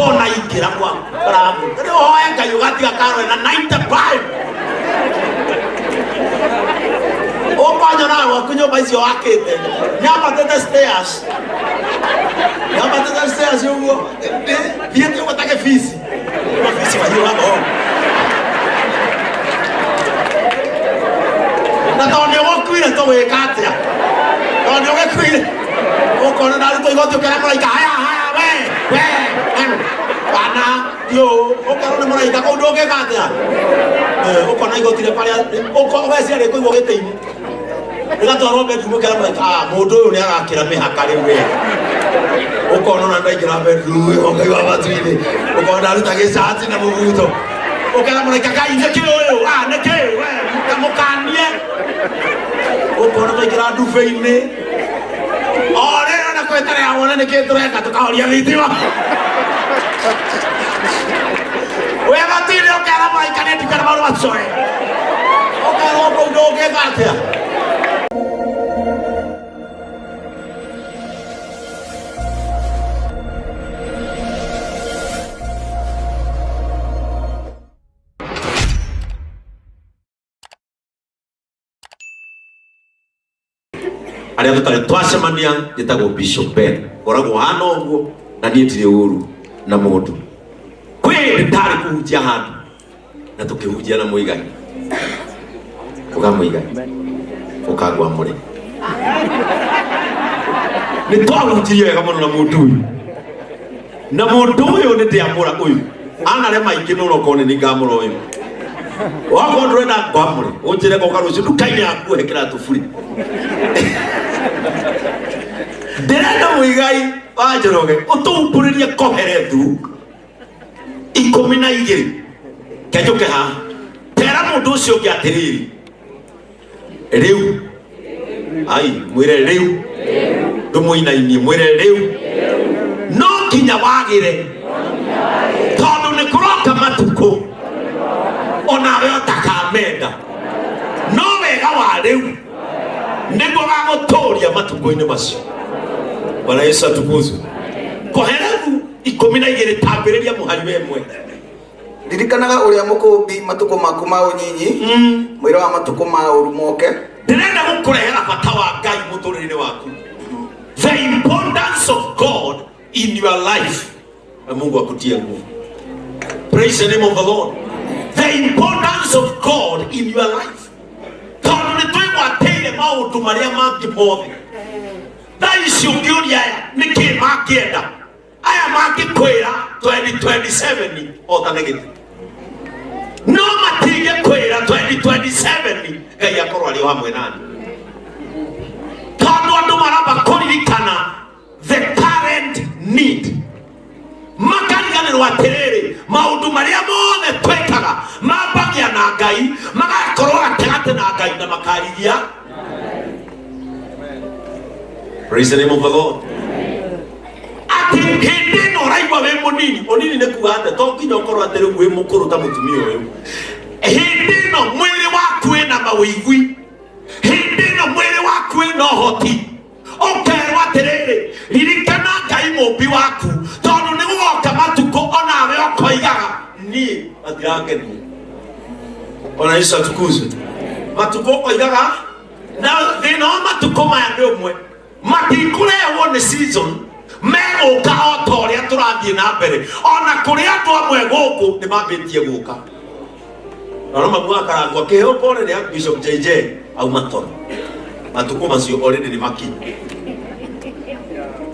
tona ikira kwa Karangu ndio hoya kayugati akaro na 95 opa jona wa kunyo baisi wakete nyama tete stairs yugo viete watake fisi wa hiyo hapo na tone wokuire to wekatia tone wokuire okona na ruto igoto kera maraika haya we bana yo okona na maraika ko ndoge katia okona igotire pale oko wesi ale ko igogete ini Nigatu arobe tumukera maraika mundu uyu ni agakira mihaka riwe okona na ndaikira bedru okaiwa batwini okona ruta gicati na muguto okera maraika kai neke uyu neke we mukanie okona ndaikira ndufeini ore na kwetare awona neke tureka tukaoria thitima we batini okera maraika ne tikara maru batsoe okera ko ndoge gatia Aria tutare twacemania gitagwo Bishop Ben koragwo hana uguo na nietire uru na mundu kwi ndari kuhunjia handu na tukihunjia na Muigai Muigai ukagwa muri ni twahunjia wega muno na mundu uyu ni ndiamura uyu anare maingi no rokone ni ngamura uyu wako ndwenda kwamuri unjire ko karuci dukaine aku hekira tufuri Derenda Muigai wa Njoroge utumpuririe koherethu 12 kejuke ha tera mundu ucio ngi atiriri riu ai mwire riu ndumuinainie mwire riu no kinya wagire tondu ni kuroka matuko onawe utakamenda no wega wa riu niguo gaguturia matuko-ini macio Bwana Yesu atukuzwe koherethu 12 tambiriria muhari wemwe ndirikanaga uria mukumbi matuko maku ma unyinyi mwira wa matuko ma urumoke ndirenda gukurehera bata wa Ngai muturire waku the importance of God in your life na Mungu akutie nguvu. Praise the name of the Lord. The importance of God in your life tondu ni twigwateire maundu maria mangi mothe Dai siungiuria niki makienda aya makikwira 2027 otanegete no matige kwira 2027 Ngai akorwo ari hamwe nani tondu andu maramba kuririkana the current need makariganirwo atiriri maundu maria mothe twekaga mambagia na Ngai magakorwo gategate na Ngai na makarigia. Praise the name of the Lord. Ati hindi no raigwa we munini ne kuhande to kinyo korwo atiri gwe mukuru ta mutumia uyu hindi no mwiri waku ena mawigwi hindi no mwiri waku ena hoti okerwa atiriri ririkana Ngai mumbi waku tondu ni gugoka matuko onawe okoigaga ni atirangeni ona Yesu atukuzwe matuko okoigaga na thina matuko maya ni umwe matikurewo ni season mego ka otoria turathie na mbere ona kuri andu amwe guku ni mambitie guka aroma mwa Karangu keho kore ni Bishop JJ au maton matuko macio already ni makinyi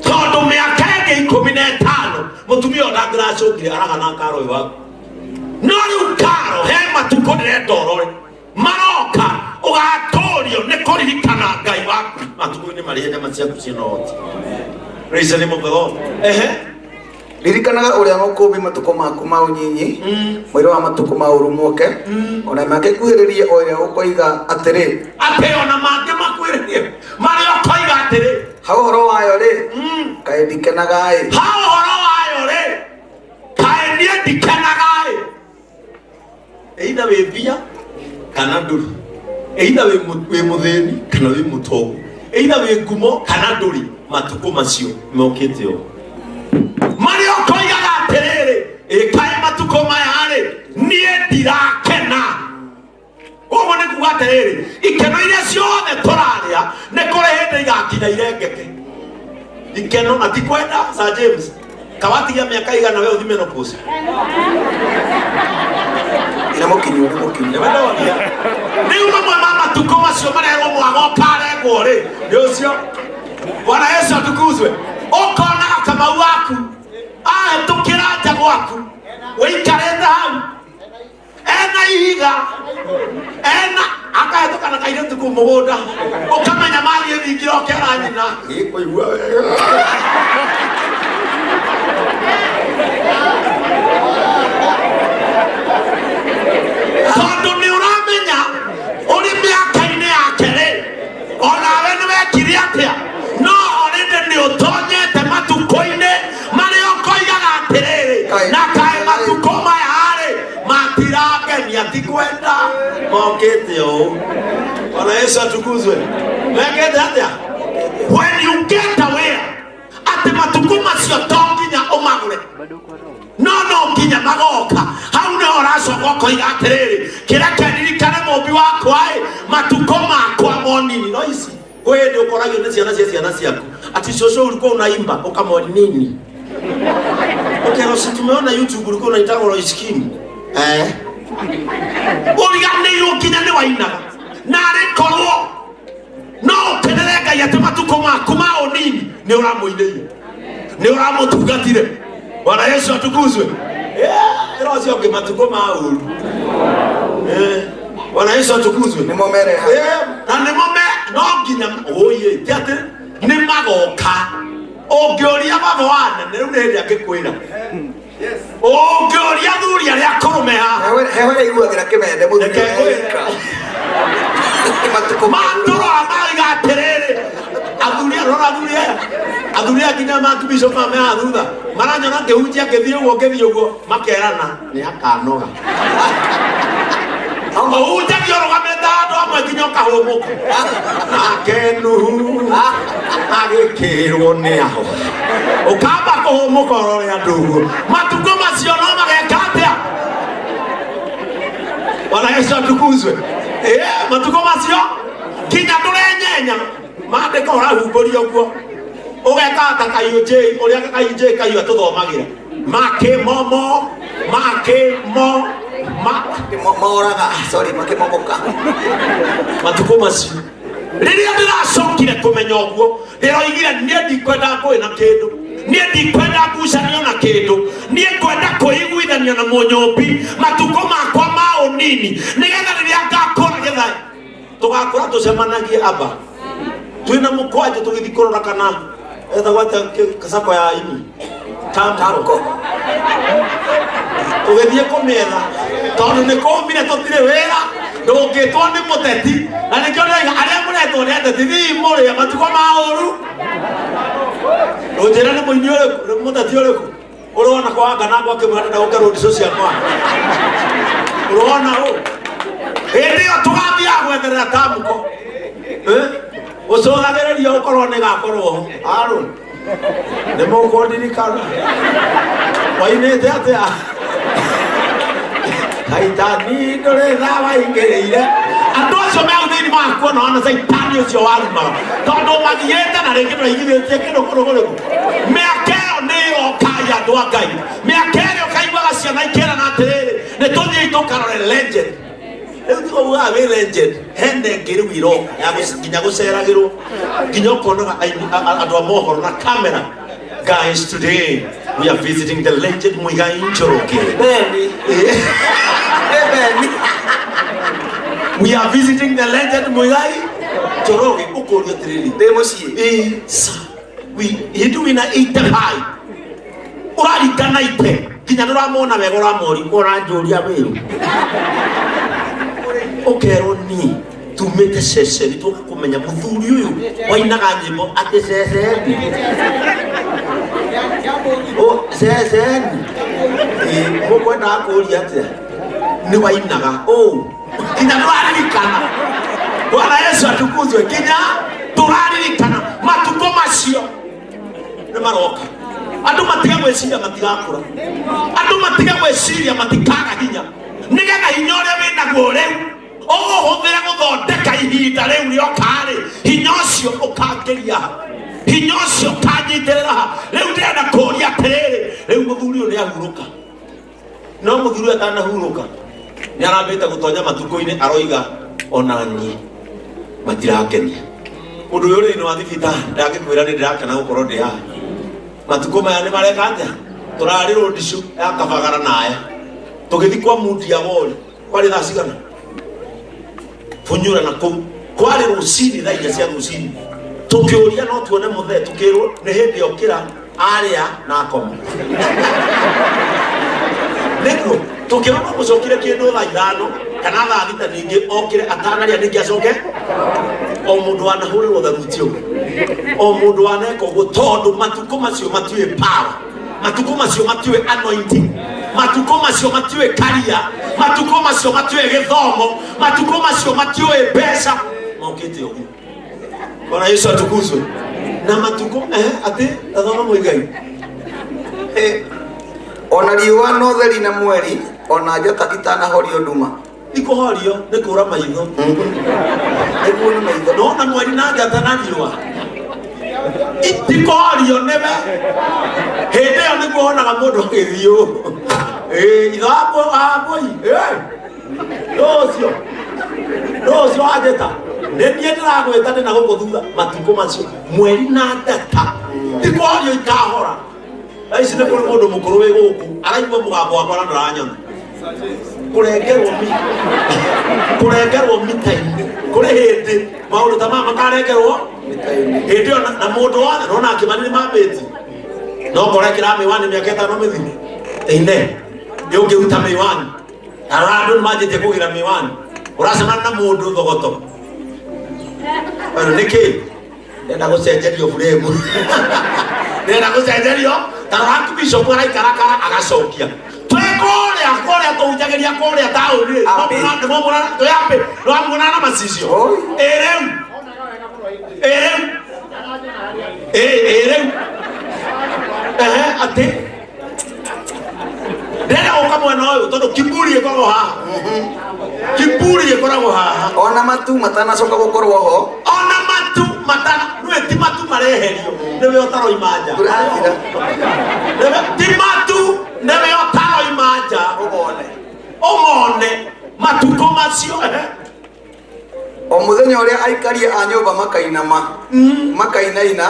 tondu miaka ege 15 mutumia ona ndiracungire araga na karo iwaku no riu karo he matuko ndirendorore maroka ugatorio ni kuririkana Ngai waku matuko-ini maria nyama ciaku cienoti. Praise the name of the Lord. Ririkanaga uria mukumbi matuko maku ma unyinyi mwira wa matuko ma urumoke ona make kuhiririe uria ukoiga atiri ate ona make makwiririe mari ukoiga atiri hau horo wayo ri kai ndikenaga hau horo wayo ri kai ndikenaga either we bia kana nduri either we mutheni kana we mutongo either we ngumo kana nduri matuko macio mokete o Mario koiga atiriri mutirakena koguo nĩ kuga atĩrĩrĩ ikeno iria ciothe tũrarĩa nĩ kũrĩ hĩndĩ igakinya irengeke ikeno atikwenda Sir James kawatigia mĩaka igana we ũthi menopause ina mũkinyu rĩu mamwe ma matukũ macio marerwo mwagoka arengwo rĩ nĩ ũcio Bwana Yesu atukuzwe ũkonaga Kamau waku ahĩtũkĩra nja gwaku wĩikarĩte hau ena ihiga ena akahĩtũka na kairĩtu kũu mũgũnda ũkamenya mathiĩ thingiro kera nyina gĩkũigua wega tondũ nĩ ũramenya ũrĩ mĩaka-inĩ yake rĩ onawe nĩ wekire atĩa no orĩndĩ nĩ ũtonyete matukũ-inĩ marĩa ũkoigaga atĩrĩrĩ na kaĩ matukũ maya rĩ matirangenia tikwenda mokĩte ũũ Bwana Yesu atukuzwe mekĩte atĩa when you get aware atĩ matukũ macio to nginya ũmagũre no nginya magoka hau nĩho ũracoka ũkoiga atĩrĩrĩ kĩrĩa kĩandirikane mũmbi wakwa matukũ makwa monini no ici kwĩ hĩndĩ ũkoragio nĩ ciana cia ciana ciaku ati cũcũ ulikuwa unaimba ukamwoni nini ukero si tumeona YouTube ulikuwa unaitaka roiskimu uriganĩirwo nginya nĩ wainaga na rĩkorwo no ũkenere Ngai atĩ matukũ maku ma ũnini nĩ ũramũinĩire nĩ ũramũtungatire Bwana Yesu atukuzwe rocio ngĩ matukũ ma ũru Bwana Yesu atukuzwe nĩ momere na nĩ mome no nginya oye tete nĩ magoka ũngĩũria baba wane nĩ rĩu nĩ hĩndĩ angĩkwĩra ũngĩũria thuri arĩa kũrũme haha hewe iguagĩra kĩmende mũthika matũrora maiga atĩrĩrĩ athuri aya nginya makibisho mame haha thutha maranyona ngĩhunjia ngĩthiĩ ũguo makerana nĩ akanoga ũhunjagia ũrũgamĩte andũ amwe nginya ũkahũmũka nake Nuhu agĩkĩrwo nĩ aho ũkamba kũhũmũka ũrore andũ ũguo matukũ macio no mageka atĩa Bwana Yesu atukuzwe matukũ macio nginya ndũrenyenya mandĩka ũrahumbũria ũguo ũgeka ta kayũnjĩ ũrĩa kayũnjĩ kayũ atũthomagĩra makĩmomo moraga sorry makĩmomoka matukũ macio rĩrĩa ndĩracokire kũmenya ũguo ndĩroigire niĩ ndikwenda ngũĩ na kĩndũ niĩ ndikwenda ngucanio na kĩndũ niĩ kwenda kwĩiguithania na mũnyũmbi matukũ makwa ma ũnini nĩgetha rĩrĩa ngakũra gĩthaĩ tũgakũra tũcemanagie aba twĩna mũkwanjũ tũgĩthiĩ kũrora kana etagwo atĩa kasako ya ini tamko tũgĩthiĩ kũmĩetha tondũ nĩ kũmire tũtirĩ wĩra ndũngĩtwo nĩ mũteti na nĩkĩo ndĩraiga arĩa mũretwo nĩ ateti thiĩ mũrĩa matukũ ma ũru ũnjĩra nĩ mũini ũrĩkũ nĩ mũteti ũrĩkũ ũrona kwangana gwake mwarenda gũkerwo ndico ciakwa ũrona ũ hĩndĩ ĩyo tũgathiaga gwetherera tamko ũcũthagĩrĩria ũkorwo nĩ gakorwo ho arũ nĩ mũkũndirikana wainĩte atĩa Saitani ndũrĩ thawa ingĩrĩire andũ acio me thĩinĩ makuona ona Saitani ũcio warumaga tondũ mathiĩte na rĩngĩ tũraigithĩtie kĩndũ kũrũgũrĩku mĩaka ĩyo nĩ ĩrokai andũ a Ngai mĩaka ĩrĩa ũkaiguaga ciana ikĩrana atĩrĩrĩ nĩ tũthiĩ tũkarore legend rĩu tũugaga wĩ legend hene ĩngĩ rĩu iroka nginya gũceragĩrwo nginya ũkonaga andũ a mohoro na kamera. Guys, today we are visiting the legend Muigai Njoroge. We are visiting the legend Muigai Njoroge. Ukorio trili. Demosi. We do ina ite hai. Urari kana ite. Kinyadora mona wegora mori. Ora njoria weru. Okero ni. Tumete seseni tuka kumenya muthuri uyu wainaga nyimbo ati seseni seseni mukwenda akuria atia ni wainaga kinya turaririkana Bwana Yesu atukuzwe kinya turaririkana matukũ macio nĩ maroka andũ matiga gwĩciria matigakũra andũ matiga gwĩciria matikaga hinya nigetha hinya uria winaguo riu uguhuthire guthondeka ihinda riu riokari hinya ucio ukangeria hinya ucio ukanyitirira riu ndirenda kuria atiriri riu muthuri uyu niahuruka no muthuri atanahuruka niarambite gutonya Mathikoini aroiga onani matirakenia mundu uyu ri no athibita ndagikwira ni ndirakena gukorwo ndi haha matuko maya ni mareka atia turari rondishu yakabagara naye tugithi kwa mundia wori kwari thaa cigana funyura na kou kwari rucini thaa inya cia rucini tukiuria no tuone muthe tukirwo ni hindi okira aria na akoma niko tukirwo no mucokire kindu thaa ithano kana thaa thita ningi okire atanaria ningi acoke o mundu anahurirwo tharutio o mundu aneko gutondu matuko macio matiwe power matuko macio matiwe anointing matuko macio matiwe career matuko macio matiwe githomo matuko macio matiwe pesa mokete ugu Bwana Yesu atukuzwe na matuko ati athoma Muigai ona riũa no theri na mweri ona njata itanahorio nduma iko horio ni kura maitho ego na maitho no na mweri na njata na riũa itiko horio nebe hende yo niguo onaga mundu agithio ithabo aboi docio ajeta nenie ndiragweta ndina guku thutha matuko macio mweri na njata tiko horio ikahora aici nĩ kũrĩ mũndũ mũkũrũ wĩ gũkũ araigua mũgambo wakwa na ndaranyona kũrengerwo mita-inĩ kũrĩ hĩndĩ maũndũ ta maya makarengerwo hĩndĩ ĩyo na mũndũ wothe nona akĩmani nĩ mambĩti no kore kĩramĩwani mĩaka ĩtano mĩthiru ine nĩ ũngĩruta mĩwani arora andũ nĩ manjĩtie kũgĩra mĩwani ũracemana na mũndũ thogoto nĩkĩ ndenda gũcenjerio buremu ndenda gũcenjerio tarora bishop araikarakara agacokia kũrĩa tũhunjagĩria kũrĩa taũni nĩmwamũrana na macicio rĩu atĩ ndenda gũka mwena ũyũ tondũ kiburi gĩkoragwo haha kiburi gĩkoragwo haha ona matu matanacoka gũkorwo ho ona matu matana nĩwe ti matu mareherio nĩwe ũtaroima nja ti matu nĩwe ũtaroima nja ũmone matuko macio o muthenya ũrĩa aikaria a nyũmba makainaina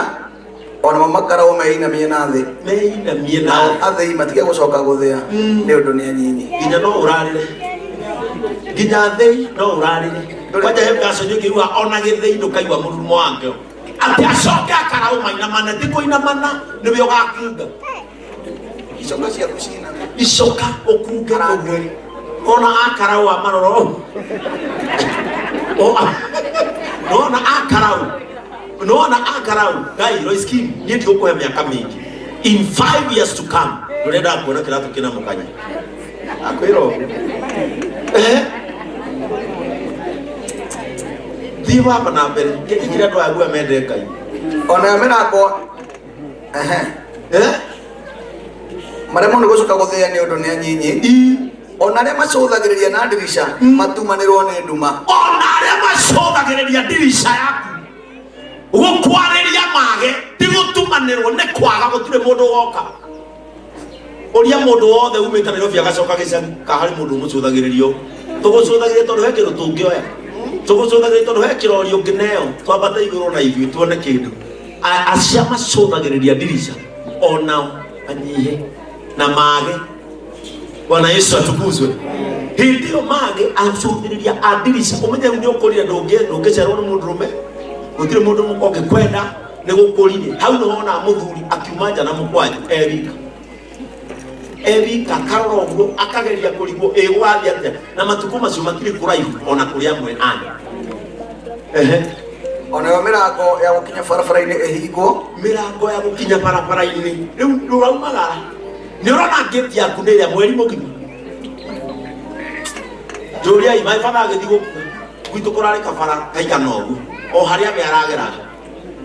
ona makarao meinamie na thĩ meinamie na athĩi matige gũcoka gũthĩa nĩ ũndũ nĩ anyinyi nginya no ũrarĩre nginya thĩi no ũrarĩre kwanja he ngaconio ngĩigua ona gĩthĩi ndũkaigua mũrurumo wake ati acoke akarau mainamana ti kũinamana nĩwe ũgakunga icoka cia gũcina icoka ũkunge ũguo ona akarau amaroro nona akarau gai roiskim niĩ ndigũkũhe mĩaka mĩingĩ in 5 years to come ndũrenda kuona kĩratũ kĩna mũkanya akwĩra thiĩ wamba na mbere kĩrĩa andũ aya guoya mende Ngai ona mĩrango marĩa mau nĩ gũcoka gũthĩa nĩ ũndũ nĩ anyinyi ona arĩa macũthagĩrĩria na ndirisha matumanĩrwo nĩ nduma ona arĩa macũthagĩrĩria ndirisha yaku gũkwarĩria mage ti gũtumanĩrwo nĩ kwaga gũtirĩ mũndũ woka ũria mũndũ wothe umĩte Nairobi agacoka gĩcagi ka harĩ mũndũ ũmũcũthagĩrĩrio tũgũcũthagĩrĩria tondũ he kĩndũ tũngĩoya tũgũcũthagĩrĩria tondũ he kĩrorio ngĩneo twambate igũrũ na ithuĩ tuone kĩndũ acia macũthagĩrĩria ndirisha onao anyihe na mage Bwana Yesu atukuzwe hĩndĩ ĩyo mage acũthĩrĩria a ndirisha ũmenye nĩ ũkũrire ndũngĩcerwo nĩ mũndũrũme gũtirĩ mũndũ ũngĩkwenda nĩ gũkũrire hau nĩho wonaga mũthuri akiuma nja na mũkwanjũ ewika akarora ũguo akageria kũrigwo ĩgwathi atĩa na matukũ macio matirĩ kũraihu ona kũrĩ amwe anyu onayo mĩrango ya gũkinya barabara-inĩ ĩhingwo mĩrango ya gũkinya barabara-inĩ rĩu ndũraumagara nĩ ũrona ngĩti yaku nĩ ĩrĩa mweri mũgima njũriai maĩ bana agĩthiĩ gwitũ kũrarĩ kabara kaigana ũguo o harĩa we arageraga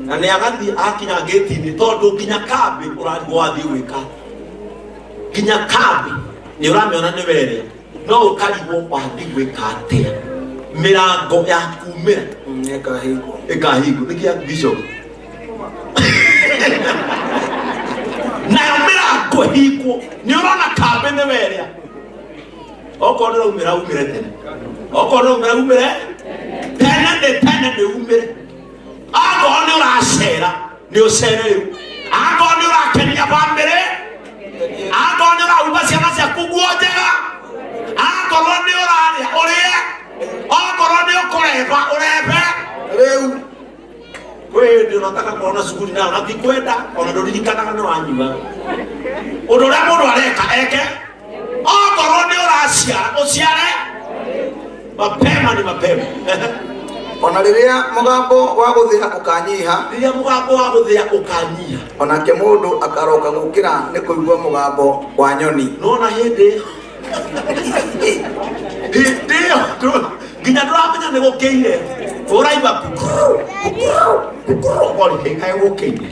na nĩ agathiĩ akinya ngĩti-inĩ tondũ nginya kambĩ ũrarigwo wathiĩ gwĩka nginya kambĩ nĩ ũramĩona nĩ were no karibu wathigwe katia mirango ya kumira ekahigo nikia bishop na mirango hiko ni urona kambe ne weria okono umira tene okono umira tene de umire ago ni uracera ni ucere ago ni urakenia bambere ago ni urauba ciana cia kuguonjega ago ni uraria urie okorwo ni ukureba urebe riu we ndio nataka kuona shughuli nayo na tikwenda ona ndoririkanaga ni wanyuga undu uria mundu areka eke okorwo ni uraciara uciare mapema ni mapema ona riria mugambo wa guthia ukanyiha riria mugambo wa guthia ukanyiha onake mundu akaroka gukira ni kuigua mugambo wa nyoni nona hindi ginya ndramenya ni gukiire uraiba ori hinga gukiire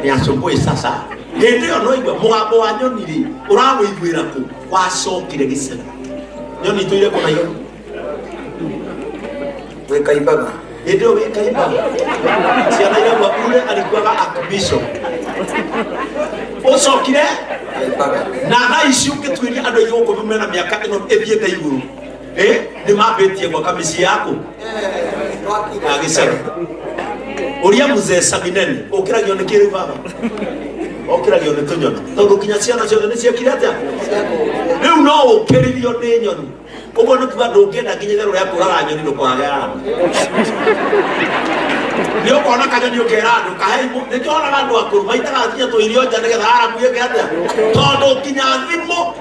ni acungui sasa hindi yo no igwa mugambo wa nyoni ri urawiguira ku wacokire gicera nyoni tuire kuna yo wekaimbaga hindi yo wekaimbaga ciana iragwa ure alikuwaga akbisho ucokire na thaici ukitwiria andu aigå kå mena miaka ino ithiete iguru ni mambitie gwaka micii yaku agicera uria muzeca minene ukiragio ni kiriu baba ukiragio ni tunyoni tondu kinya ciana ciothe ni ciekire atia riu no ukiririo ni nyoni uguo ni kuga ndungienda nginya itherå ria kuraga nyoni ndukwagera ni ukona kanyoni ukera andu kaheimu ni kionaga andu akuru maitaga nginya twirio nja nigetha arabu yeke atia tondu kinya thimo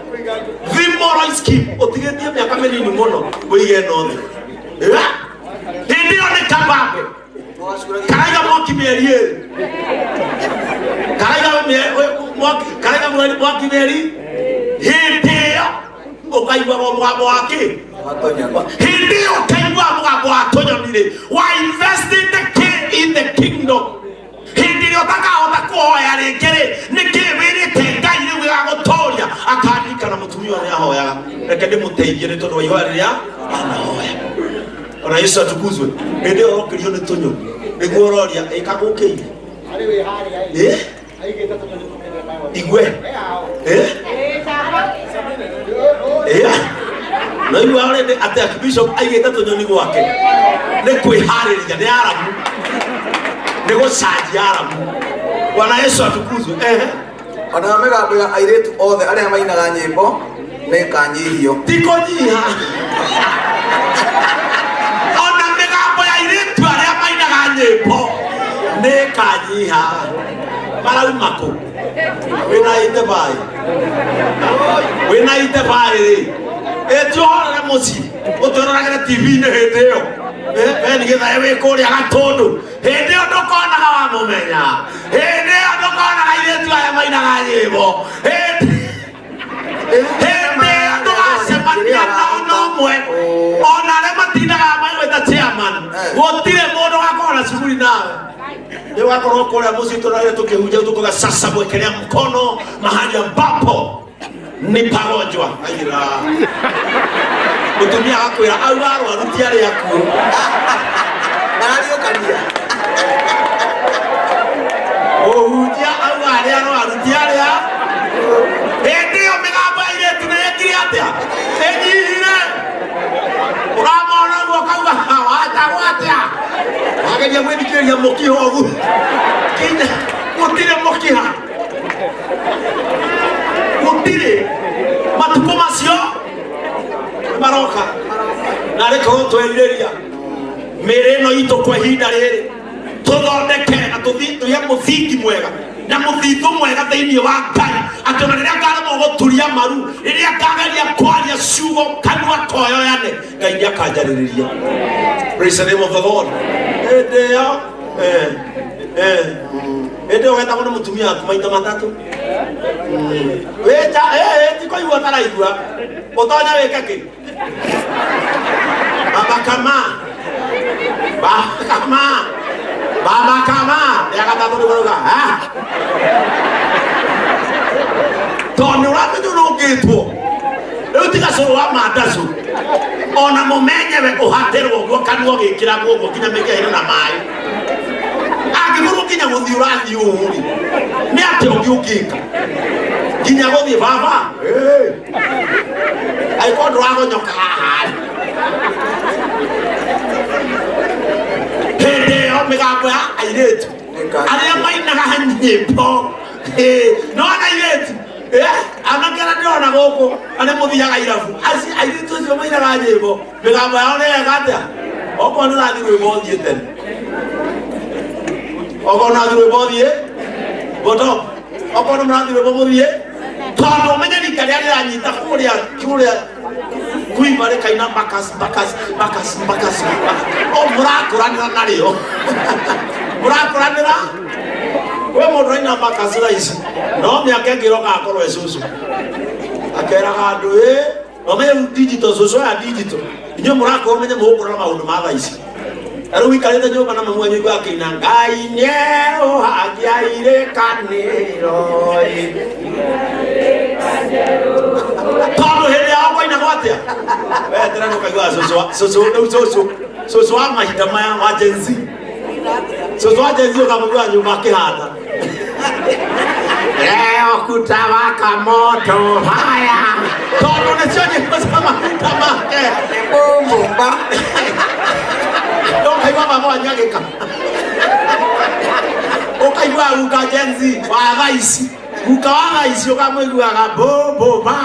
roiski utigitie miaka minini muno uige no thi hindi yo ni kabambe karaiga mwaki mieri iri karaiga mwaki mieri hindi yo ukaigua mugambo waki hindi yo ukaigua mugambo wa tunyoni wa investing in the kingdom hindi yo takahota kuhoya ringiri nikibirite ngai riu gigagutoria akandikana mutumia ni ahoyaga reke ndimuteithie ni tondu wa ihoya riria anahoya ona Yesu atukuzwe hindi yo okirio ni tunyoni niguo uroria ikagukiire igwe no you already at the bishop aigite tunyoni gwake ni kwihariria ni aramu ni gucaji aramu Bwana Yesu atukuzwe ona migambo ya airetu othe aria mainaga nyimbo ni kanyihio tiko nyiha ona migambo ya airetu aria mainaga nyimbo ni kanyiha maraumako wina ite bai etwora muci utororagera TV ni hindi yo ni getha ewe kuria gatundu hindi yo ndukonaga wa mumenya hindi yo ndukonaga iretu aya mainaga nyimbo hindi yo ndugacemania nao nomwe ona aria matindaga maigweta chairman gutire mundu gakora cuguri nawe wakorwo kuria muci tunaria tukihunja tukoga sasa mwekelea mkono mahali ambapo ni pagonjwa aira utumia akwira au arwaruti ari yaku nario kania ohunjia au ari arwaruti ari ya ndio migambo ile tunayekiri atia enyihire uramona gwakauga wata ageria gwithikiriria mukihogu kinya gutire mukiha gutire matuko macio maroka na reko tweriria mireno ito kwa hinda riri tuthondeke na tuthituye muthingi mwega na muthithu mwega thiini wa Ngai atona riria ngaremo guturia maru riria ngageria kwaria ciugo kanua koyoyane Ngai akanjaririria. Praise the name of the Lord. Ede weta kuna mutumia maita matatu weta tiko iwa taraigua otonya weka ki baba kama ya kata tu ngoga toni uramenyo no gitu eu tiga cũrũ wa mandacu ona mũmenyewe ũhatĩrwo ũguo kanua gĩkĩragwo ũguo nginya mĩkehĩre na maĩ angĩkorwo nginya gũthiĩ ũrathiĩ ũũ-rĩ nĩ atĩ ũngĩũngĩka nginya gũthiĩ baba angĩkorwo ndũragonyoka haha hĩndĩ ĩyo mĩgambo ya airĩtu arĩa mainaga nyĩmbo nona airĩtu anakera ndĩrona gũkũ arĩ mũthiaga irabu airĩtu acio mainaga nyĩmbo mĩgambo yao nĩyega atĩa okorwo nĩũrathiĩ rwĩmbo ũthiĩ tene okorwo nĩũrathiĩ rwĩmbo ũthiĩ boto okorwo nĩũrathiĩ rwĩmbo mũthiĩ tondũ ũmenye rika rĩrĩa rĩranyita kũrĩa kuiva rĩkaina mbakasi o mũrakũranĩra narĩo mũrakũranĩra we mũndũ aina mbakasi raici no mĩaka ĩngĩroka akorwo cũcũ akeraga andũ omenye digital cũcũ ya digital inyuĩ mũrakorwo menye mũgũkũrana maũndũ ma thaici rĩu ikarĩte nyũmba na mamu wanyu akĩina Ngai nĩũhagia irĩkanĩro tondũ hĩndĩ yao kwainagwo atĩa wetera nĩũkaigua cũcũ wa mahinda maya wa Gen Z cũcũ wa Gen Z ũkamũigua nyũmba akĩhanda ukuta waka moto haya tondũ nĩcio nyĩmbo cia mahinda make mũmba ũkaigua mama wanyu agĩka ũkaigua guka Gen Z wa thaici guka wa thaici ũkamũiguaga bũmbũmba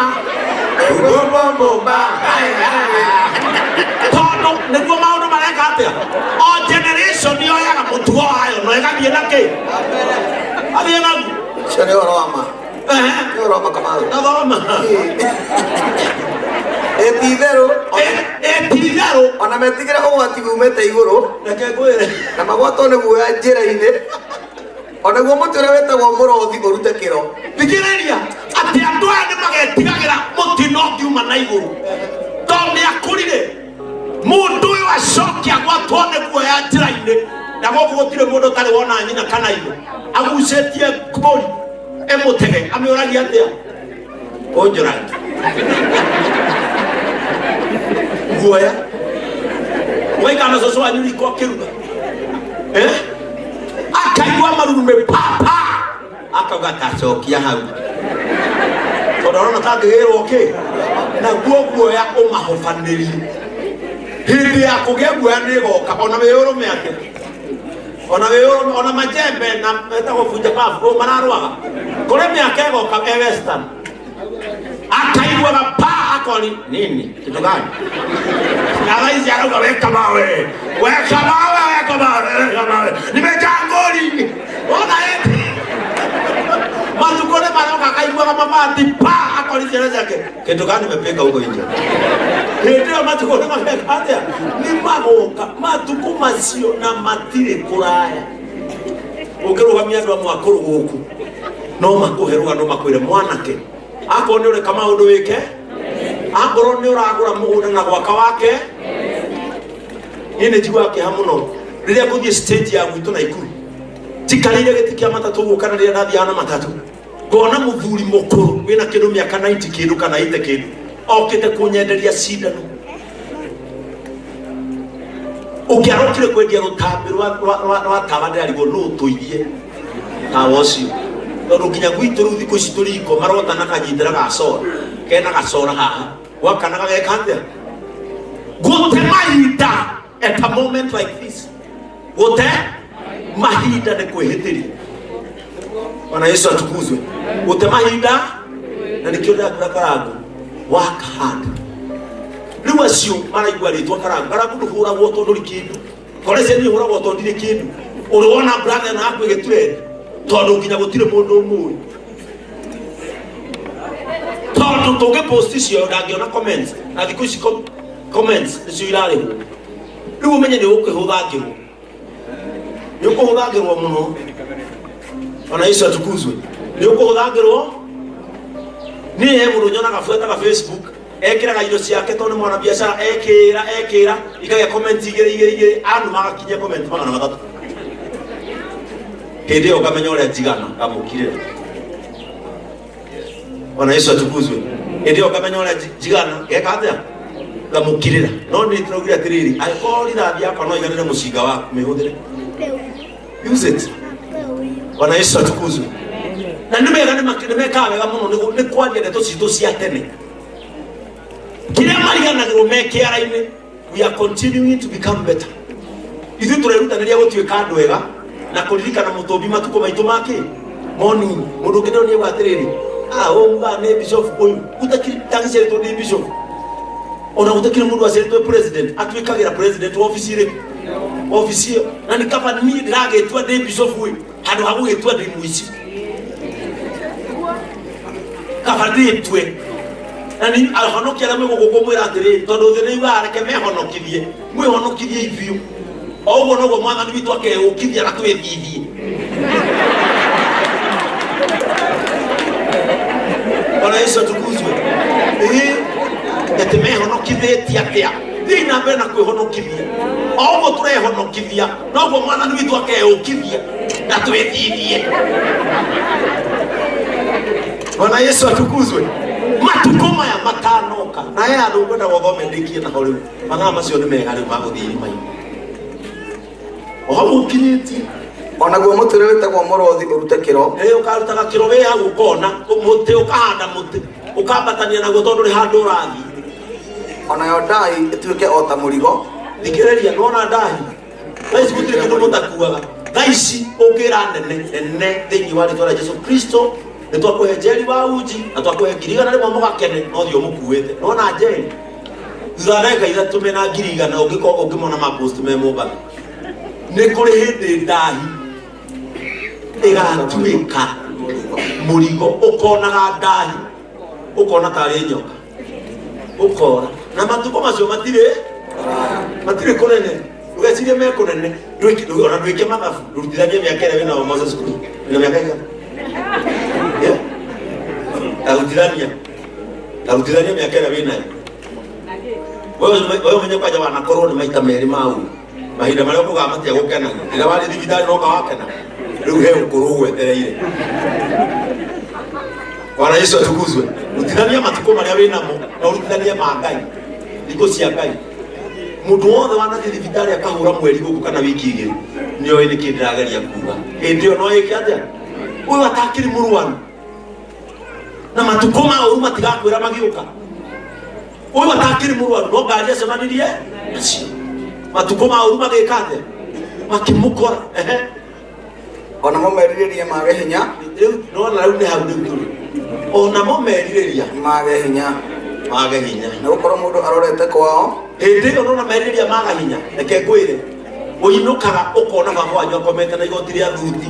tondũ nĩguo maũndũ mareka atĩa o generation yoyaga mũtugo wayo no ĩgathiĩ na kĩ athiĩ naguo ũcio nĩ ũhoro wa ma nĩ ũhoro wa ma Kamau athoma etitherũ ona metigĩre ũgwati umĩte igũrũ reke ngwĩre na magwatwo nĩ guoya njĩra-inĩ onaguo mũtĩ ũrĩa wĩtagwo mũrothi ũrute kĩro thikĩrĩria atĩ andũ aya nĩmagetigagĩra mũtino ngiuma na igũrũ tondũ nĩakũrire mũndũ ũyũ acokia gwatwo nĩ guoya njĩra-inĩ na gũkũ gũtirĩ mũndũ ũtarĩ wona nyina kana igũ agucĩtie mbũri ĩmũtege amĩũragia atĩa ũnjũragi guoya waikana cũcũ wanyu riko akĩruga akaigua marurume papa akauga tacokia hau tondũ arona tangĩgĩrwo kĩ naguo guoya ũmahobanĩrie hĩndĩ ya kũgĩa guoya nĩgoka ona wĩũrũme atĩa ona majembe na metagwo bunja babu mararwaga kũrĩ mĩaka ĩgoka western akaiguaga pa akoni nini kitu gani na raisi arauga weka mawe nimejaa ngori ona eti matukore maroka akaiguaga mabati pa akoni ciana ciake kitu gani nimepeka huko nje ndio matukore mageka atĩa ni magoka matuko macio na matire kuraya ũkĩrũgamia andũ amwe akũrũ gũkũ no makũherũga no makwĩre mwanake akorwo nĩ ũreka maũndũ wĩke akorwo nĩ ũragũra mũgũnda na gwaka wake niĩ nĩ njiguaga kĩeha mũno rĩrĩa ngũthiĩ stage ya gwitũ Naikuru njikarĩire gĩtĩ kĩa matatũ ũguo kana rĩrĩa ndathiaga na matatũ ngona mũthuri mũkũrũ wĩna kĩndũ mĩaka 90 kĩndũ kana 80 kĩndũ okĩte kũnyenderia cindano ũngĩarokire kwendia rũtambi rwa tawa ndĩrarigwo no ũtũithie tawa ũcio tondũ nginya gwitũ rĩu thikũ ici tũriko marota na kanyitĩra gacora kena gacora haha gwakana gageka atĩa gũte mahinda at a moment like this gũte mahinda nĩ kwĩhĩtĩria Bwana Yesu atukuzwe gũte mahinda na nĩkĩo ndakũra Karangu work hard rĩu acio maraigua rĩtwa Karangu ndũhũragwo tondũ ũrĩ kĩndũ korece nĩ ũhũragwo tondũ ndirĩ kĩndũ ũrĩ wona brother na hakuhĩ gĩtwere tondũ nginya gũtirĩ mũndũ ũmwe tondũ tũngĩpost icio ndangĩona comments na thikũ ici comments nĩcio irarĩhwo rĩu ũmenye nĩ ũkũhũthagĩrwo mũno Bwana Yesu atukuzwe nĩ ũkũhũthagĩrwo niĩ he mũndũ nyonaga buetaga Facebook ekĩraga indo ciake tondũ nĩ mwana biacara ekĩra ikagĩa comment igĩrĩ andu magakinyia comment 300 hĩndĩ ĩyo ũkamenya ũrĩa njigana ngamũkirĩra Bwana Yesu atukuzwe ndio kamenya ona jigana gekate kamukirira no ni trogira tiriri aikori thabi yako no iganire mucinga waku mihudire use it ona Yesu atukuzwe na nimega nimeka wega muno ni kwaje ndeto cito cia tene kiria marigana meke araine we are continuing to become better ithu turerutanĩria gũtuĩka andũ ega na kũririkana mũtũmbi matukũ maitũ make morning mũndũ ũngĩ nĩ gwatirĩri ũmba nĩ bishop ũyũ utakiritangiceretwo nĩ bishop ona utakire mũndũ aceretwo president atuĩkagĩra president office ĩrĩ office ĩyo na nĩ kaba niĩ ndĩragĩtua nĩ bishop ũyũ handũ ha gũgĩtua ndĩ mũici kaba ndĩtue na nĩ ahonokia na mwĩgũkũmwĩra atĩrĩ tondũ thĩ nĩ igareke mehonokithie mwĩhonokithie ithuĩ ogo no mwana ni witwa ke ukithia na twethithie ona Yesu atukuzwe etemeho no kithetia tia thina mbere na kwihonokithia ogo turehonokithia no mwana ni witwa ke ukithia na twethithie ona Yesu atukuzwe matukoma ya matanoka na yeye anungwenda gothome ndikie na horiu magama macio ni mega riu maguthiri mai oho ukinyiti ona guo mutere wetagwo murothi urute kiro ukarutaga kiro we hagu kona muti ukahanda muti ukambatania naguo tondu ri handu urathi ona yo ndai ituike ota murigo thikiriria nona ndahi thaici gutire kindu mutakuaga thaici ungira nene thiini wa ritwa ria Jesu Kristo ni twakuhe jeri wa uji na twakuhe ngiriga na rimwe mugakene no thio mukuite nona jeri thutha ithatu mena ngiriga na ungimona mapost me mobile nĩ kũrĩ hĩndĩ ndahi ĩgatuĩka mũrigo ũkonaga ndahi ũkona tarĩ nyoka ũkora na matukũ macio matirĩ kũnene ũgecirie me kũnene ona ndwĩke mathabu rutithania mĩaka ĩrĩa wĩnao Moses cukuru wĩna mĩaka igana tarutithania mĩaka ĩrĩa wĩnayo wewe ũmenye kwanja wanakorwo nĩ maita merĩ mau mahinda marĩa ũkuga matia gũkena ĩrĩa warĩ thibitarĩ no kawakena rĩu he ũkũrũ gwetereire Bwana Yesu atukuzwe rutithania matukũ marĩa wĩnamo na ũrutithanie ma Ngai thikũ cia Ngai mũndũ wothe wanathiĩ thibitarĩ akahũra mweri gũkũ kana wiki igĩrĩ nĩoĩ nĩkĩ ndĩrageria kuga hĩndĩ ĩyo no ĩke atĩa ũyũ atakĩrĩ mũrwaru na matukũ ma ũru matigakwĩra magĩũka ũyũ atakĩrĩ mũrwaru no ngari acemanirie nacio matukũ ma ũru magĩka atĩa makĩmũkora ona momerirĩria mage hinya rĩu nona rĩu nĩ hau rĩu tũrĩ ona momerirĩria mage hinya na gũkorwo mũndũ arorete kwao hĩndĩ ĩyo nona merirĩria maga hinya reke ngwĩre ũinũkaga ũkona baba wanyu akomete na igoti rĩa thuti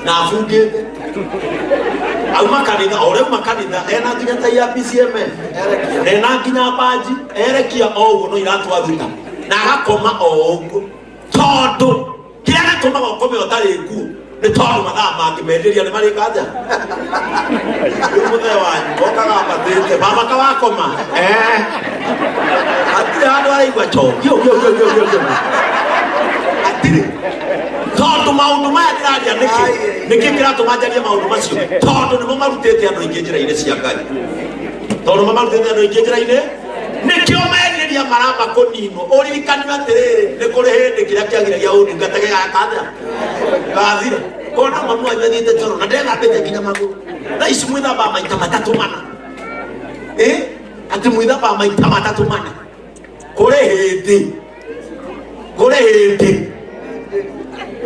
na abungĩte auma kanitha ũrĩa makanitha ena nginya ta ya PCM ena nginya baji erekia o ũguo no iratwaruta na agakoma o ũguo tondũ kĩrĩa gĩtũmaga ũkome ũtarĩ nguo nĩ tondũ mathaa mangĩ menderia nĩ marĩ kanja rĩu mũthee wanyu okaga ambatĩte baba kawakoma hatirĩ handũ araigua gĩo hatirĩ tondũ maũndũ maya ndĩraria nĩkĩ kĩratũma njarie maũndũ macio tondũ nĩmo marutĩte andũ aingĩ njĩra-inĩ cia Ngai tondũ nĩmo marutĩte andũ aingĩ njĩra-inĩ nĩkĩo merirĩria maramba kũninwo ũririkanio atĩrĩrĩ nĩ kũrĩ hĩndĩ kĩrĩa kĩagiragia ũndungata gĩgakatha gathira kona mamu athiĩte toro na ndegambĩte nginya magũrũ thaa ici mwĩthambaga maita matatũ mana atĩ mwĩthambaga maita matatũ mana kũrĩ hĩndĩ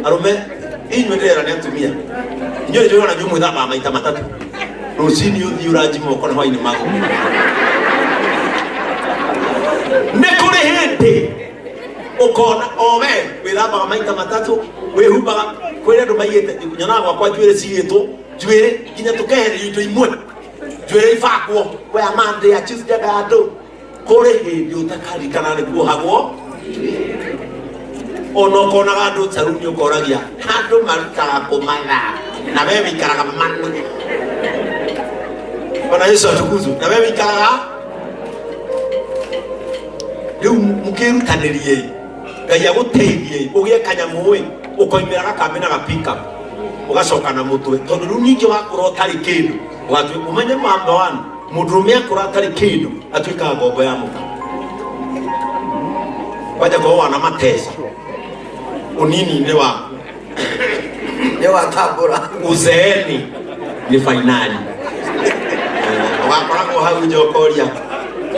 arũme inyuĩ ndĩrera nĩ atumia inyuĩ nĩjũĩ ona inyuĩ mwĩthambaga maita matatũ rũcinĩ ũthiĩ ũranji moko na hwainĩ magũrũ nĩ kũrĩ hĩndĩ ũkona o we wĩthambaga maita matatũ wĩhumbaga kwĩrĩ andũ maigĩte nyonaga gwakwa njuĩrĩ cigĩtwo njuĩrĩ nginya tũkehererio indo imwe njuĩrĩ ibangwo waya Monday Tuesday andũ kũrĩ hĩndĩ ũtakarikana nĩ kuohagwo ona ũkonaga andũ taruni ũkoragia andũ marutaga kũmathaa na we wĩikaraga mana Bwana Yesu atukuzwe na we wĩikaraga rĩu mũkĩrutanĩrie Ngai agũteithie ũgĩe kanyamũ ũkoimĩra gakambi na gapika ũgacoka na mũtwe tondũ rĩu ningĩ wakũra ũtarĩ kĩndũ ũmenye mamba wanu mudurume akora atari kindu atuika ngombo ya muka waja kwa wana matesa unini ni wa tabura uzeeni ni finali wakora kwa hau jokoria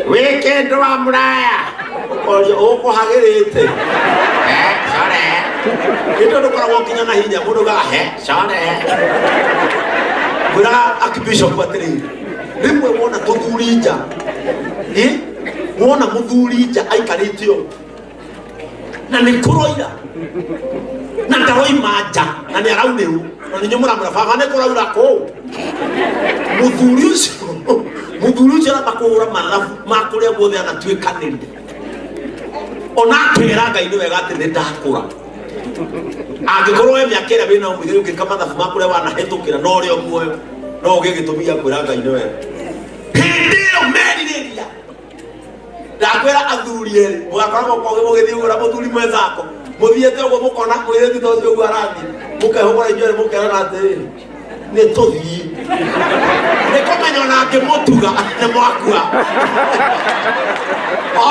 weekend wa muraya okoria oko hagirite sore ito ndukora wokinya na hinya mundu ga sore kura akibishop atiri rimwe wona tuthurija wona muthurija aikaritio na nikuroira na ndaroi maja na ni arauniru na ni nyumura baba ne kuraura ko muthuri ucio atakura malafu makuria bothe anatuikaniri ona kwira Ngai ni wega ati ndakura angikorwo we miaka ira wina umithiri ungika mathabu makuria wanahetukira no rio muoyo no ugigitumia kwira Ngai ni wega hindi yo meririria ndakwira athuri eri mugakoragwo kwa mugithiugura muthuri mwenzako muthiete uguo mukona mwireti tocio uguo arathi mukehogora inyuere mukerana ati ni tuthii ni kumenya nake mutuga ni mwakua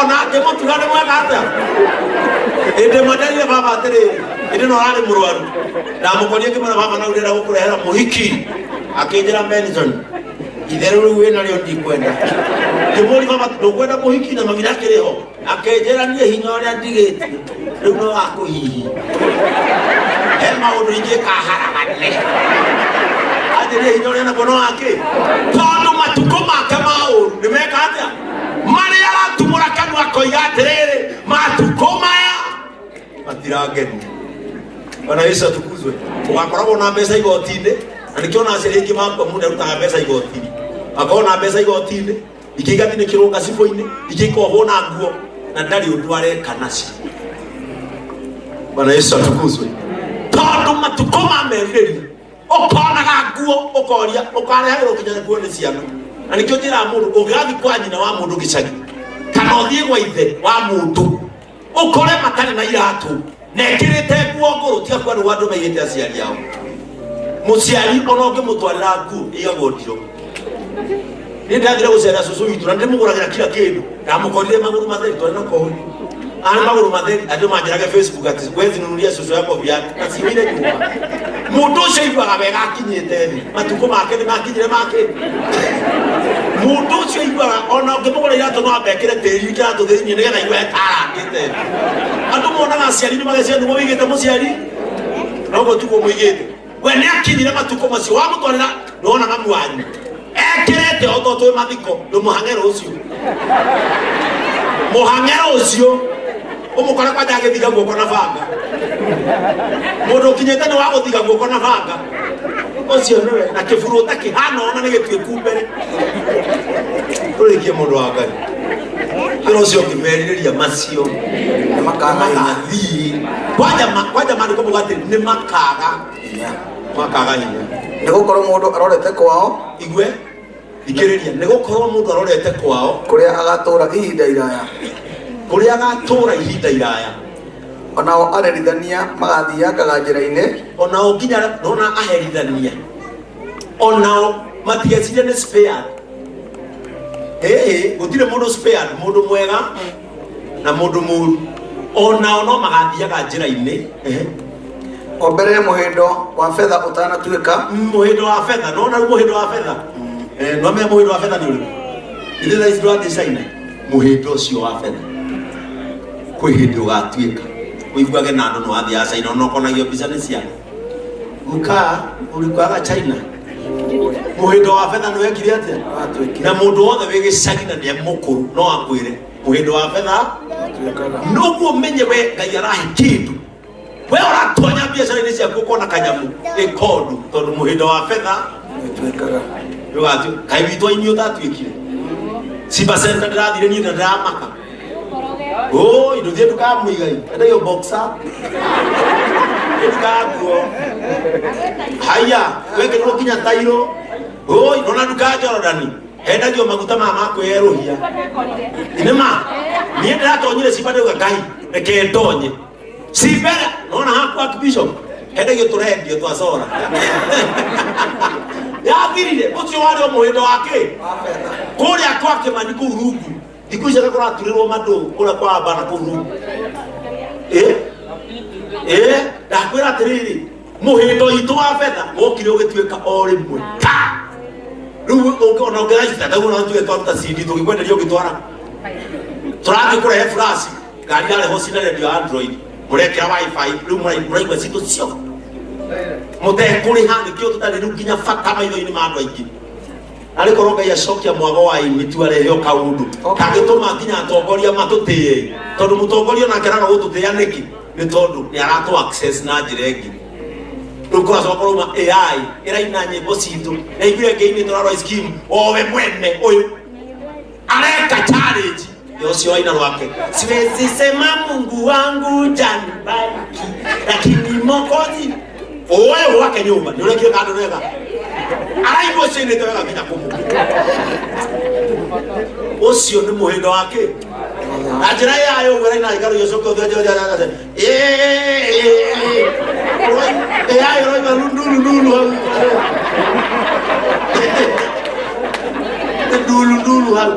onake mutuga ni mwega atia indi mwenderie baba atiri indi no arari murwaru ndamukorie ngimana baba na urenda gukurehera muhiki akinjira Benson itheru riu wina rio ndikwenda ngimuri baba ndukwenda muhiki na mami nake riho akinjira nie hinya uria ndigite riu no akuhihi he maundu ingi kaharagane atiri hinya uria nabono wake tondu matuko make mauru nimeka atia mari aratumura kanwa koiga atiriri matuko maya matirageni bana Yesu atukuzwe ugakoragwo na mbeca igoti-ini na nikiona aciari aingi makwa mundu arutaga mbeca igoti-ini akona mbeca igoti-ini ikigathini kirunga cibo-ini ikikohwo na nguo na ndari undu areka nacio bana Yesu atukuzwe tondu matuko mameriri ukonaga nguo ukoria ukarehagirwo kinya nguo ni ciana na nikio njira mundu ungathi kwa nyina wa mundu gicagi kana uthie gwa ithe wa mundu ukore matari na iratu nekirite nguo nguru tia kwa andu maigite aciari ao muciari ona ngimutwarira nguo igagondiro ni ndathire gucera cucu witu na ndimuguragira kila kindu ndamukorire maguru matheri twana ko ana maguru matheri andu manjiraga Facebook ati kwezi nunuria cucu yako viatu na cimire nyumba mundu ucio igwaga wega akinyite thi matuko make ni makinyire make mundu ucio igwaga ona ngimugura iratu no ambekire tiri kiratu thiini nigetha igwe tarangite andu monaga aciari ni magacia ndugo wigite muciari nogo tuko muigite we ni akinyire matuko macio wa mutwarira ndona mamu wanyu ekirete ototo mathiko ndumuhangero ucio muhangero ucio umukora kwa jage thiga guoko na banga mundu kinyete ni wa guthiga guoko na banga ucio niwe na kiburuta kihana ona ni gitwiku mbere turikie mundu wa Ngai kiro ucio kimeririria macio ni makaga hinya kwaja mandiko mugati ni makaga hinya nigukorwo mundu arorete kwao igwe ikiriria nigukorwo mundu arorete kwao kuria agatura ihinda iraya onao arerithania magathiangaga njira-ini onao nginya nona aherithania onao matigeciria ni spared gutire mundu spared mundu mwega na mundu muru onao no magathiaga njira-ini ombere muhindo wa fedha utanatuika muhindo wa fedha nona muhindo wa fedha no me muhindo wa fedha ni uri ile is do design muhindo ucio wa fedha kwihindo ugatuika uiguage na andu no athia China no konagio business yake muka ulikwaga China muhindo wa fedha no wekire atia na mundu wothe wigi China ni mukuru no akwire muhindo wa fedha no menye we Ngai arahe kindu we uratonya biashara-ini ciaku ukona kanyamu ikodu tondu muhindo wa fedha twekaga yogatio kai witwa inyo tatwikire simba center ndirathire ni ndiramaka indo thie nduka Muigai enda yo boxer ndukaguo haya weke no kinya tairo nona nduka Jorodani endagio maguta mama kweruhia inema ni ndiratonyire simba ndauga Ngai reke ndonye sibera nona haku akibishop endagio turendio twacora yathirire ucio wari muhindo wake kuria kwake mani ku rungu ikuja gakora turirwo mandu kuria kwa bana ku rungu ndakwira atiriri muhindo itu wa fedha wokire ugituika o rimwe riu ukiona ungeaita ndagu na tuwe twaruta CD tugikwenderia ugitwara turathi kurehe flash ngari yale hosina radio Android murekera wifi riu muraigua citu cio mutekuri hani kio tutari riu nginya fata maitho-ini ma andu aingi ariko ronga ya shokia mwago wa imitu arehe kaundu kagituma nginya atongoria matutie tondu mutongoria na keraga gututia niki ni tondu ni aratu access na njira ingi rukura sokoroma AI iraina nyimbo citu na igire ngeini turarwa scheme owe mwene uyu areka challenge yosio aina wake siwezi sema Mungu wangu janibariki lakini Mwokozi owe wake nyumba ndio kile kando nega araibo sene taweka kinya kumu osio ni muhindo wake ajira yayo ngara ina igaro yosoko ayo roi ndulu hal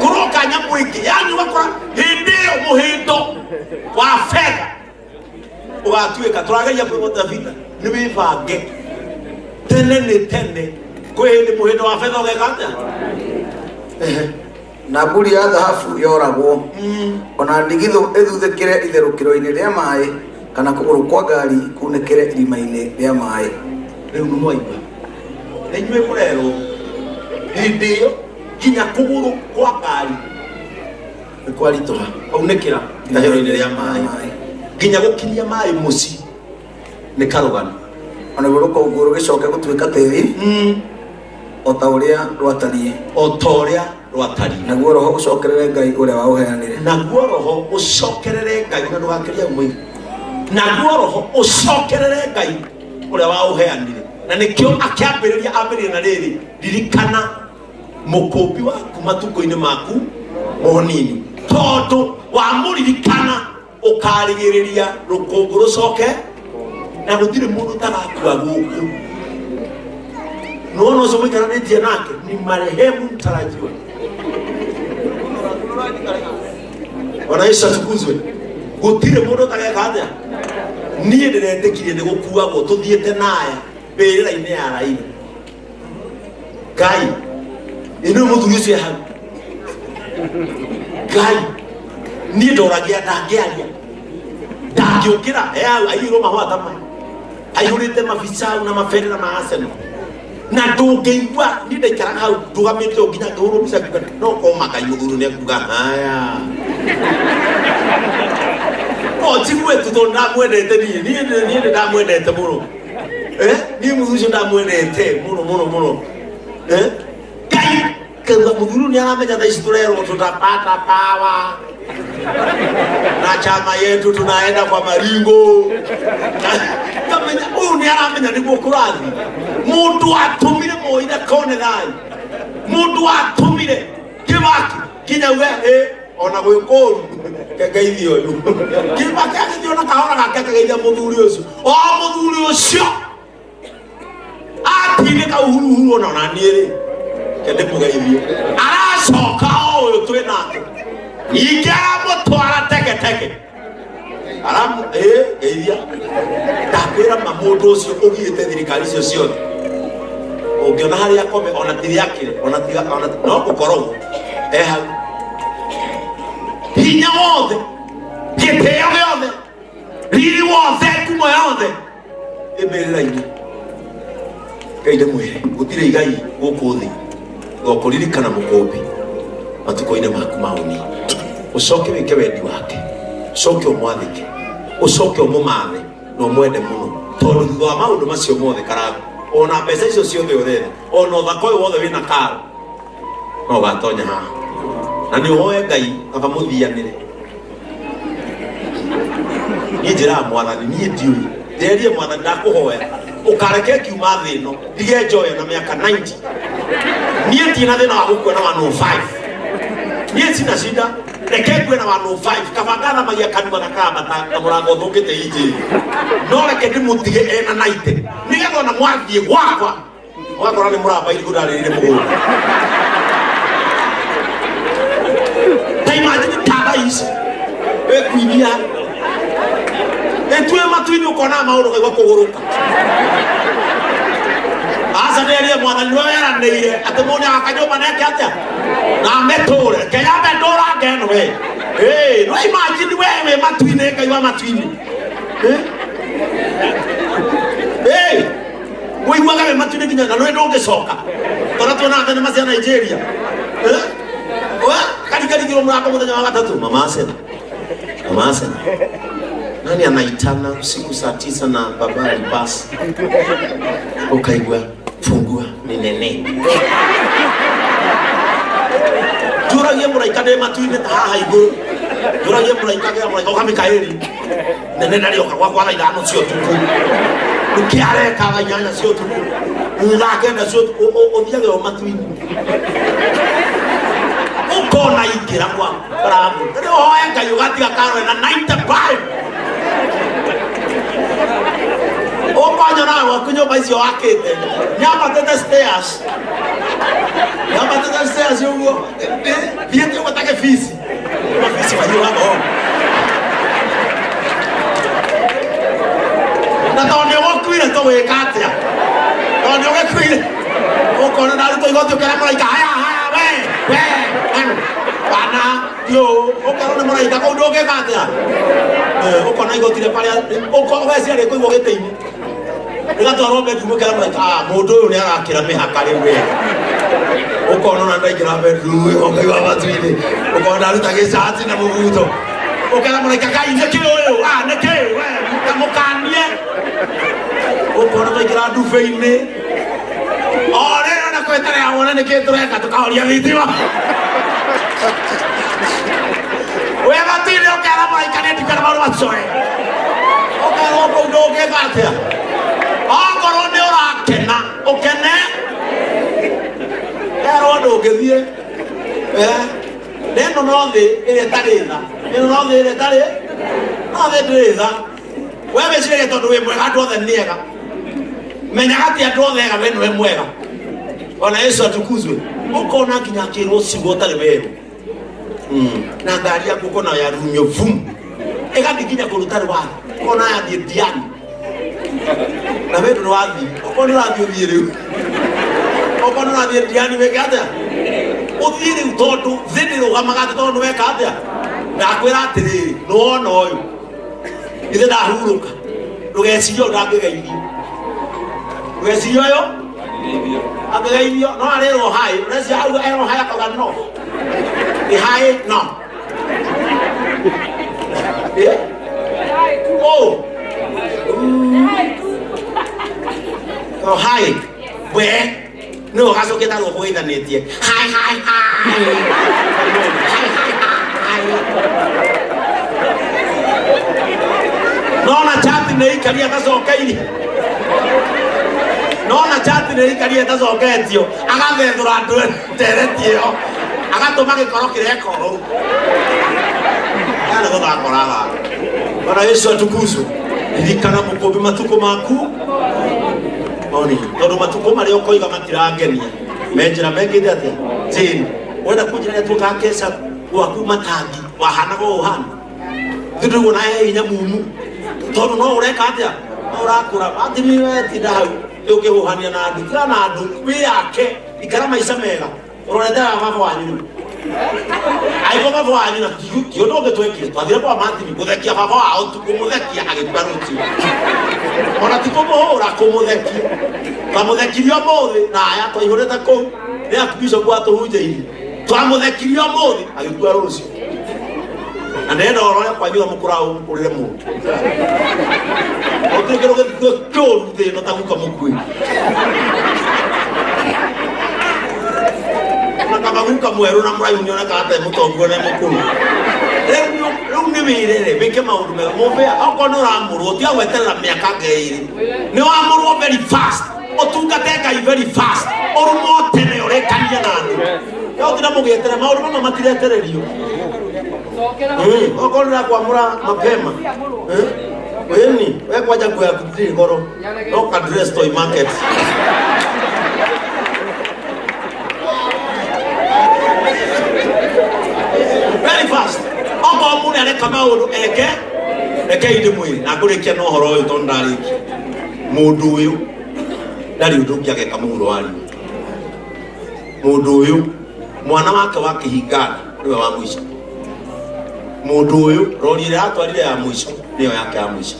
kuroka nyamwiki yani wakora hindeo muhindo wa fedha ugatuika turageria kwimota vita nibibange tene kwihindi muhindo wa fedha ugekata na mburi ya thahabu yoragwo ona ndigithu ithuthikire itherukiro-ini ria mai kana kuguru kwa ngari kunekere irima-ini ria mai riu ni mwaigua inyue murerwo hindi iyo nginya kuguru kwa ngari ni kwarituha aunekira itahiro-ini ria mai nginya gukinyia mai muci ni karugano ona guruka uguru gicoke gutuika tiri otauria rwatari naguo roho ucokerere Ngai uria wauheanire naguo roho ucokerere Ngai na ndugakiria mwi naguo roho ucokerere Ngai uria wauheanire na nikio akiambiriria ambiriria na riri ririkana mukumbi waku matuko-ini maku monini tondu wa muririkana ukarigiriria rukungu rucoke na gutire mundu tagakua guku nono somo ikaranitie nake ni marehemu mtarajiwa wanaisha tukuzwe gutire mundu tagakanda nie ndiretekirie ni gukuagwo tuthiete naya mbirira-ini ya raini Ngai ino muthuri ucio hau Ngai nie ndoragia ndangiaria ndangiukira hau aiyirwo mahua ta mai aiyurite mabicau na mabere na maaseno na ndungeigua ni ndaikaraga hau ndugamite nginya ngihurwo mbica ngikana no komaka muthuri ni akuga haya njigwe tu tondu ndamwendete nie ndamwendete muno ni muthuri ucio ndamwendete muno Ngai kauga muthuri ni aramenya thaa ici turerwo tutapata pawa na chama yetu tunaenda kwa maringo kamenya huyu ni aramenya niguo kurathi mundu atumire moina kone thai mundu atumire Kibaki kinya we ona gwikoru kegeithio uyu Kibaki akithiona kahora gake kegeithia muthuri ucio muthuri ucio atirika uhuru ona niiri kende mugeithio aracoka uyu twinake ingera mutwara teke aramu geithia ndakwira mamundu ucio ugiite thirikari icio ciothe ungiona haria akome ona tiriakire ona no gukorwo hau hinya wothe gitio giothe riri wothe kumo yothe imbirira-ini Ngai ndimwire gutire igai guku thi gokuririkana mukumbi matuko-ini maku mauni ucoke wike wendi wake ucoke umwathike ucoke umumathe na umwende muno tondu thutha wa maundu macio mothe Karangu ona mbeca icio ciothe uretha ona uthaka uyu wothe wina karo no gatonya haha na ni uhoe Ngai kaba muthianire ni njira mwathani nie ndiui nderie mwathani ndakuhoya ukareke kiuma thi ino ndige njoya na miaka 90 nie ntina thina wa gukua na 105 nie sina shida reke kwe na 105 kabangana magia kanuma gakabata na murango thukite iji no reke ndimutige ena 90 nigetha na mwathie gwakwa wakora ni muraba ili kudarire muguru imagine tabais ekuibia etue matuini ukona mauro kwa kuguruka asa nderie mwathani we yaranire atemone akajoba nake atia na metore kenya bedora again we no imagine we matuini kaiwa matuini we iwaga we matuini kinya na no ndongecoka tora tuona atene macia Nigeria kali kilo mrako muthenya wa gatatu mama asema nani anaitana usiku saa 9 na baba alibasi ukaigwa fungua ni nene jura ye muraikane matuine haha igo jura ye muraikage muraiko kamikaeli nene nari okagwa kwa ithano cio tuku ukiare kaga nyanya cio tuku ngakenda cio othiage o matuine ukona ikira kwa Karangu ndio hoya kayo gatiga karo na 95 okwanya nawe wakunyo baisio akete nyamba tete stairs yugo viete watake fisi wayo hapo na tonde wokwire to wekatia tonde wokwire ukona naruto igotio kera maraika haya we bana yo okaro ni maraika ko ndoge katia ukona igotire pale ukowesi ari ko igogeteini igatwaro bedroom kera maraika mundu uyu ni arakira mihaka riwe ukona na ndaikira bedroom okaiwa batwini ukona ruta gicati na muguto ukera maraika kai neke uyu neke we mukamukanie ukona ndaikira ndufeini ore na kwetare awona neke tureka tukaoria vitima we batire okera maraika ne tikara maru batsoe okera ko ndoge gatia akoro ni urakena ukene ero ndogethie neno nothe ire taritha neno nothe ire tari nothe ndritha we becire tondu we mwega andu othe niega menya gati andu othe ega we niwe mwega ona Yesu atukuzwe ukona kinya kiro sigo tari weru na ngari yako kona ya rumyo vum egabikinya kurutari wa kona ya diani na wewe ndo wapi ukona radio vile ukona radio diani we kata uthiri utoto zidiro gamagate tondu we kata na kwira atiri no no ithe ndahuruka ndugecirio ndangigairio ndugecirio yo agairio no arero hai resi au ero hai akaga no hai no hai we no gaso que tal go ida netie hai no na chat nei karia gaso kaini no na chat nei karia gaso ketio agathethura ndu teretio agatuma gikoro kireko yana goda koraga bana Yesu atukuzwe ilikana mukobi matuko maku oni tondu matuko mari okoiga matirangenia menjira mekite atia tin wenda kujira tukakesa waku matangi wahana go uhana ndu na hinya mumu tondu no ureka atia urakura atimi weti dau yoke uhania na andu kana andu wi yake ikara maisha mega uronetera baba wanyu aibo baba wanyu na kiondo getwekire twathire kwa matimi guthekia baba wao tukumuthekia agitwaruti ona tikomuhura kumuthekia twamuthekirio muthi na aya twaihureta kou ni akubisho kwa tuhunjeiri twamuthekirio muthi agikua rucio na ndenda oroya kwa nyua mukurau urire mu otukero getwo thino taguka mukui kama muka mweru na mrayu niona kata mutongo na mukuru rĩu nĩ wĩrĩrĩ wĩke maũndũ mega mũmbea okorwo nĩ ũramũrwo tiga gweterera mĩaka ngeĩrĩ nĩ wamũrwo very fast ũtungate Ngai very fast ũrumwo tene ũrekania na andũ ũtira mũgĩeterera maũndũ mamwe matiretererio okorwo nĩ ũrakwamũra mapema weni we kwanja nguo yaku ndirĩ goro no ka dress toy market eka maundu eke inde mwiri na kurikia no horo uyu to ndariki mundu uyu ndari undu ngi ageka muhuro wari mundu uyu mwana wake wa kihingana niwe wa mwisho mundu uyu rorire atwarire ya mwisho niyo yake ya mwisho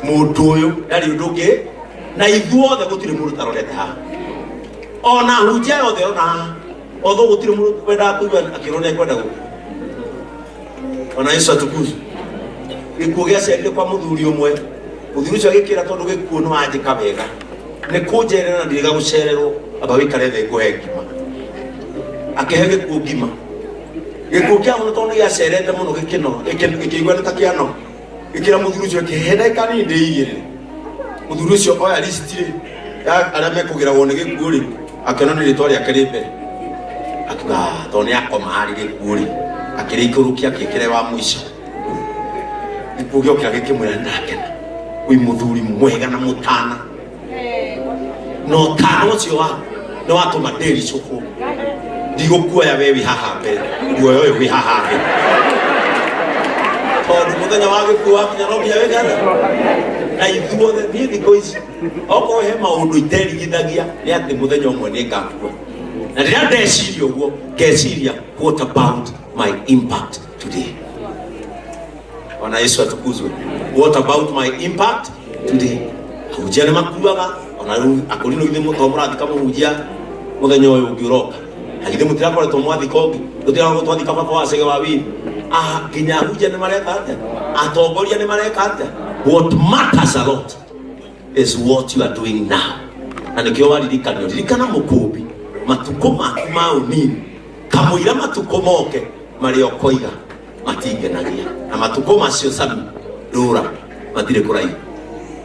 mundu uyu ndari undu ngi na ithuothe gutire mundu tarorete ha ona hunjia yothe ona otho gutire mundu kwenda kuigua akirone kwenda gu ona Yesu atukuzwe gikugia cende kwa muthuri umwe muthuri ucio agikira tondu gikuo no anjika wega ni kunjerera na ndiriga gucererwo aba wikare the nguhe ngima akihe gikuo ngima gikuo kia muno tondu ya cerete muno gikino ikigwa ni takiano ikira muthuri ucio kihenda ikani ndeigire muthuri ucio oya listire ara mekugira wone gikuo ri akena ni ritwari akiri mbere akiga toni akoma hari gikuo ri akiri ikurukia kikire wa mwisho ikugio kia gikimwira ndakena wi muthuri mwega na mutana no tano ucio wa no watuma nderi cuku ndigukua we wi haha mbere guoyo uyu wi haha mbere tondu muthenya wa gikuo wakinya no nginya wegana na ithuothe niĩ thikũ ici okorwo he maũndũ iterigithagia nĩ atĩ mũthenya ũmwe nĩ ngakua na rĩrĩa ndeciria ũguo ngeciria what about my impact today. Ona Yesu atukuzwe. What about my impact today? Ahunjia nĩ makuaga ona rĩu akorino githĩ mũtomũrathika mũhunjia mũthenya ũyũ ũngĩũroka na githĩ mũtirakoretwo mwathika ũngĩ tũtirakorwo twathika baba wa Cege wa Wili nginya ahunjia nĩ mareka atĩa atongoria nĩ mareka atĩa. What matters a lot is what you are doing now. Na nĩkĩo waririkanio ririkana mũkũmbi matukũ maku ma ũnini kamũira matukũ moke marĩ o koiga matingenagia na matukũ macio sami ndũra matirĩ kũraihu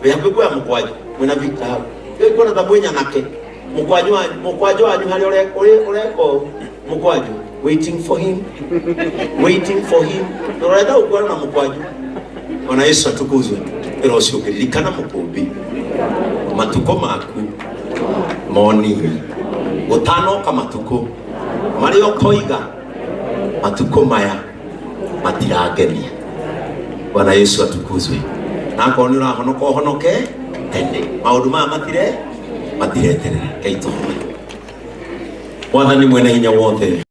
wĩ hakuhĩ kuoya mũkwanjũ mwĩna Victor hau ĩkuona ta mwĩnya nake mũkwanjũ wanyu harĩa ũreka mũkwanjũ waiting for him ndũrenda gũkuona na mũkwanjũ. Ona Yesu atukuzwe. Ĩro ũcio ũngĩririkana mũkũmbi matukũ maku monini gũtanoka matukũ marĩ o koiga matukũ maya matirangenia. Bwana Yesu atukuzwe. Na akorwo nĩ ũrahonoka ũhonoke tene maũndũ maya matireterera keitwo. Mwathani mwene hinya wothe